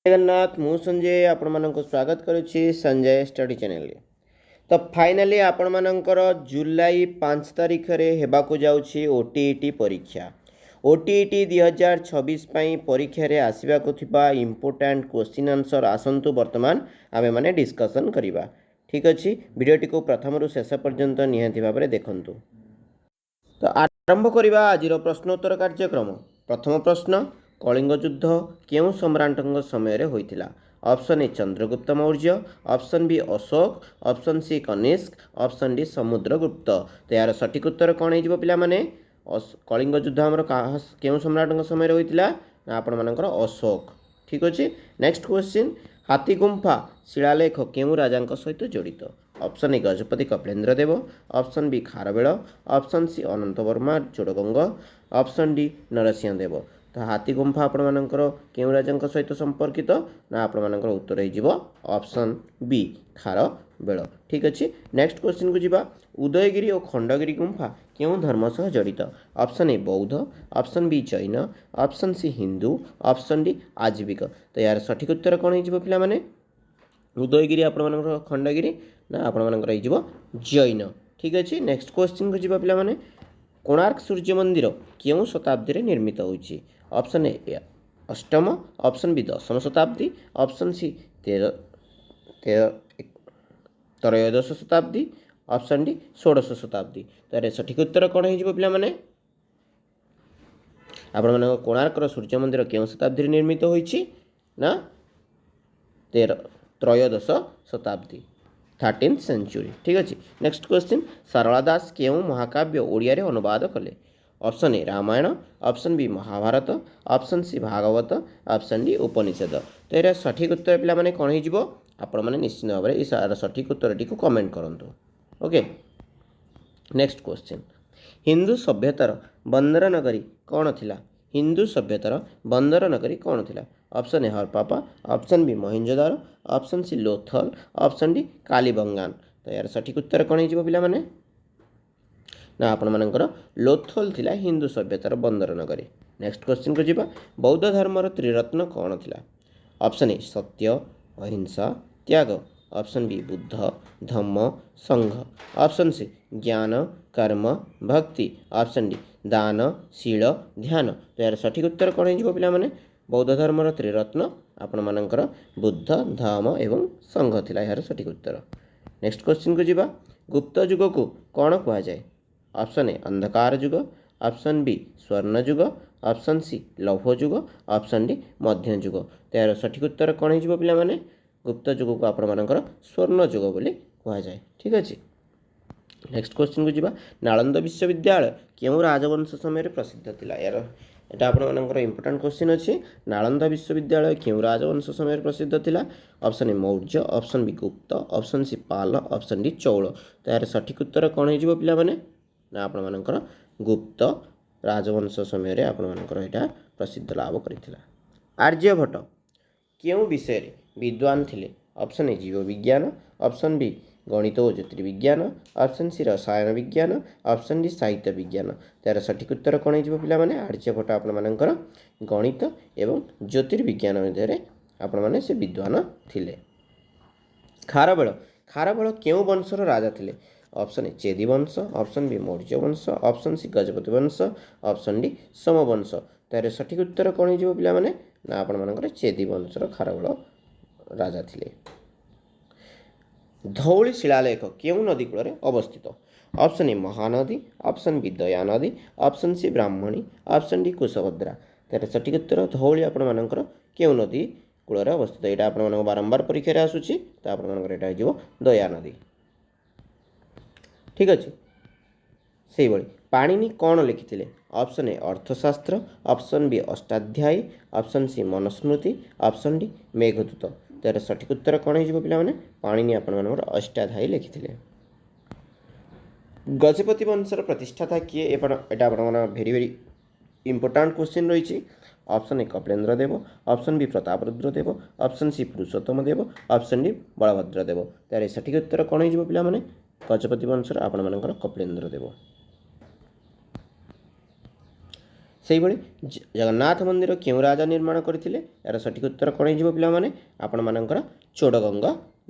जगन्नाथ मु संजय आपण मानक स्वागत करुच्ची संजय स्टडी चैनल। तो फाइनाली आपण मानकर जुलाई 5 तारीख रे हेबाकु जाउछि ओटीईटी परीक्षा। ओटीईटी 2026 पई परीक्षा रे आसीबाकु थिबा इंपोर्टेंट क्वेश्चन आंसर आसंतु वर्तमान आमे माने डिस्कशन करिबा। ठीक अछि, वीडियोटी को प्रथम रु शेष पर्यंत निहांती भाबरे देखंतु। तो आरंभ करिबा आजिरो प्रश्नोत्तर कार्यक्रम। प्रथम प्रश्न, कलिंग युद्ध केउ सम्राटଙ୍କ समୟରେ ହୋଇଥିଲା? Option A Chandragupta Maurya, option B Ashoka, option C Kanishka, option D Samudragupta. तो यार सठिक उत्तर कौन हो पिला माने? कलिंग युद्ध आमर केउ सम्राटଙ୍କ समୟରେ ହୋଇଥିଲା ना आपण मानकर अशोक। ठीक अछि। नेक्स्ट क्वेश्चन, हाथी गुंफा शिलालेख केउ राजाଙ୍କ सहित जड़ित? Option A Gajapati Kapilendra Dev, option B Kharavela, option C Ananta Varma Chodaganga, option D Narasimha Dev. तो हाथी गुंफा आपण मानकर केउ राजाଙ୍କ सहित संपर्कित ना आपण मानकर उत्तर हो ऑप्शन बी खारवेल। ठीक अछि। नेक्स्ट क्वेश्चन को जिबा, उदयगिरी और खंडगिरी गुंफा केउ धर्म सह जड़ित? Option A Bauddha, option B Jain, option C Hindu, option D Ajivika. तो यार सठिक उत्तर कौन हो पिला माने? उदयगिरी आपण मानकर खंडगिरी ना आपण मानकर हो जैन। ठीक अछि। नेक्स्ट क्वेश्चन को जिबा पिला माने, कोणार्क सूर्य मंदिर केउ शताब्दी रे निर्मित होइछि? ऑप्शन ए अष्टम, ऑप्शन बी दशम शताब्दी, ऑप्शन सी त्रयोदश शताब्दी, ऑप्शन डी षोडश शताब्दी। तो सठिक उत्तर कौन हो पिला माने? आपण मानक कोणार्कर सूर्य मंदिर केउ शताब्दी रे निर्मित होइछि ना त्रयोदश शताब्दी, 13th सेंचुरी। ठीक अछि। नेक्स्ट क्वेश्चन, सारला दास केउ महाकाव्य ओडिया रे अनुवाद कले? Option A Ramayana, option B Mahabharata, option C Bhagavata, option D Upanishad. तो यार सठिक उत्तर पिला माने कौन हो? आपण माने निश्चित भाव में इस सठिक उत्तर टी को कमेंट करंतु। ओके। नेक्स्ट क्वेश्चन, हिंदू सभ्यतार बंदर नगरी कौन थिला? हिंदू सभ्यतार बंदर नगरी कौन थिला? Option A Harappa, option B Mohenjodaro, option C Lothal, option D Kalibangan. तो यार सठिक उत्तर कौन हो पिला माने? ना आपण मानकर लोथल थिला हिंदू सभ्यतार बंदर नगरी। नेक्स्ट क्वेश्चन को जिबा, बौद्ध धर्मर त्रिरत्न कौन थिला? ऑप्शन ए सत्य, अहिंसा, त्याग, ऑप्शन बी बुद्ध, धम्म, संघ, ऑप्शन सी ज्ञान, कर्म, भक्ति, ऑप्शन डी दान, शील, ध्यान। तो यार सठिक उत्तर कौन हो पिला माने? बौद्ध धर्मर त्रिरत्न आपण मानकर बुद्ध, धम्म एवं संघ थिला यार सठिक उत्तर। नेक्स्ट क्वेश्चन को जिबा, गुप्त युग को कौन कहा जाए? ऑप्शन ए अंधकार युग, ऑप्शन बी स्वर्ण युग, ऑप्शन सी लौह युग, ऑप्शन डी मध्य युग। तो यार सठिक उत्तर कौन हो पिला माने? गुप्त युग को आपण मानकर स्वर्ण युग बोली कहा जाए। ठीक अछि। नेक्स्ट क्वेश्चन को जिबा, नालंदा विश्वविद्यालय केउ राजवंश समय प्रसिद्ध थिला? यार एटा आपण मानकर इंपोर्टेंट क्वेश्चन अछि। नालंदा विश्वविद्यालय केउ राजवंश समय प्रसिद्ध थिला? Option A Maurya, option B Gupta, option C Pala, option D Chola. तो यार सठिक उत्तर कौन हो पिला माने? ना आपण मानकर गुप्त राजवंश समय आपण मानकर एटा प्रसिद्ध लाभ करथिला। आर्यभट्ट केउ विषय रे विद्वान थिले? ऑप्शन ए जीव विज्ञान, ऑप्शन बी गणित और ज्योतिर्विज्ञान, ऑप्शन सी रसायन विज्ञान, ऑप्शन डी साहित्य विज्ञान। त्यार सठिक उत्तर कौन हो पिला माने? आर्यभट्ट आपण मानकर गणित एवं ज्योतिर्विज्ञान मध्य आपण माने से विद्वान थिले। खारवेल, खारवेल केउ वंशर राजा थिले? ऑप्शन ए चेदी वंश, ऑप्शन बी मौर्य वंश, ऑप्शन सी गजपति वंश, ऑप्शन डी सोमवंश। तार सठिक उत्तर कौन हो पिला माने? ना आपण मानकर चेदी वंशर खारवेल राजा थिले। धौली शिलालेख केउ नदी कूल अवस्थित? Option A Mahanadi, option B Daya नदी, option C Brahmani, option D Kushabhadra. तार सठिक उत्तर धौली आपण मानकर केउ नदी कूल अवस्थित? यहाँ आपण मानक बारंबार परीक्षा आसूची। तो आपण मानकर एटा हो दया नदी। ठीक अच्छे। से भाई पाणिनि कौन लिखिथिले? Option A Arthashastra, option B Ashtadhyayi, option C Manusmriti, option D Meghaduta. तार सठिक उत्तर कौन हो पिला माने? पाणिनि आपण मानकर अष्टाध्यायी लिखिथिले। गजपति वंशर प्रतिष्ठाता किए? एटा आपण मानकर भेरी भेरी इंपोर्टेंट क्वेश्चन रही। Option A Kapilendra Dev, option B Prataparudra Dev, option C Purushottama Dev, option D Balabhadra Dev. तार सठिक उत्तर कौन हो पिला माने? गजपति वंशर आपण मानकर कपिलेन्द्र देव। ସେଇଭଳି ଜଗନ୍ନାଥ ମନ୍ଦିର କେଉଁ ରାଜା ନିର୍ମାଣ କରିଥିଲେ? ଏହାର ସଠିକ୍ ଉତ୍ତର କ'ଣ ହେଇଯିବ ପିଲାମାନେ? ଆପଣମାନଙ୍କର ଚୋଡ଼ଗଙ୍ଗ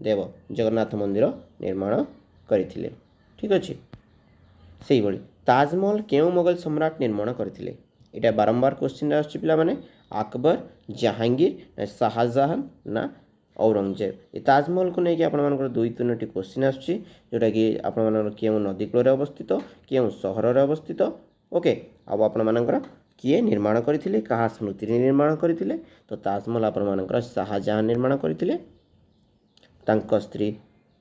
ଦେବ ଜଗନ୍ନାଥ ମନ୍ଦିର ନିର୍ମାଣ କରିଥିଲେ। ଠିକ୍ ଅଛି। ସେଇଭଳି ତାଜମହଲ କେଉଁ ମୋଗଲ ସମ୍ରାଟ ନିର୍ମାଣ କରିଥିଲେ? ଏଇଟା ବାରମ୍ବାର କ୍ୱେଶ୍ଚିନ୍ରେ ଆସୁଛି ପିଲାମାନେ। ଆକବର, ଜାହାଙ୍ଗୀର, ଶାହାଜାହାନ ନା ଔରଙ୍ଗଜେବ। ଏ ତାଜମହଲକୁ ନେଇକି ଆପଣମାନଙ୍କର 2-3ଟି କ୍ୱେଶ୍ଚିନ୍ ଆସୁଛି, ଯେଉଁଟାକି ଆପଣମାନଙ୍କର କେଉଁ ନଦୀ କୂଳରେ ଅବସ୍ଥିତ, କେଉଁ ସହରରେ ଅବସ୍ଥିତ, ଓକେ। ଆଉ ଆପଣମାନଙ୍କର କିଏ ନିର୍ମାଣ କରିଥିଲେ, କାହା ସ୍ମୃତିରେ ନିର୍ମାଣ କରିଥିଲେ? ତ ତାଜମହଲ ଆପଣମାନଙ୍କର ଶାହାଜାହାନ ନିର୍ମାଣ କରିଥିଲେ ତାଙ୍କ ସ୍ତ୍ରୀ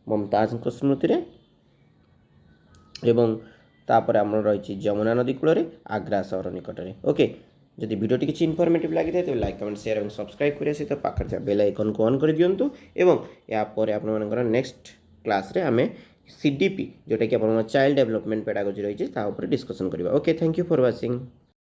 ମମତାଜଙ୍କ ସ୍ମୃତିରେ। ଏବଂ ତାପରେ ଆମର ରହିଛି ଯମୁନା ନଦୀ କୂଳରେ ଆଗ୍ରା ସହର ନିକଟରେ। ଓକେ। ଯଦି ଭିଡ଼ିଓଟି କିଛି ଇନଫର୍ମେଟିଭ୍ ଲାଗିଥାଏ ତେବେ ଲାଇକ୍, କମେଣ୍ଟ, ସେୟାର ଏବଂ ସବସ୍କ୍ରାଇବ୍ କରିବା ସହିତ ପାଖରେ ଥିବା ବେଲ୍ ଆଇକନ୍କୁ ଅନ୍ କରିଦିଅନ୍ତୁ। ଏବଂ ଏହାପରେ ଆପଣମାନଙ୍କର ନେକ୍ସଟ କ୍ଲାସ୍ରେ ଆମେ CDP, ଯେଉଁଟାକି ଆପଣଙ୍କର ଚାଇଲ୍ଡ ଡେଭଲପମେଣ୍ଟ ପେଡାଗୋଜି ରହିଛି, ତା ଉପରେ ଡିସ୍କସନ୍ କରିବା। Okay, thank you for watching.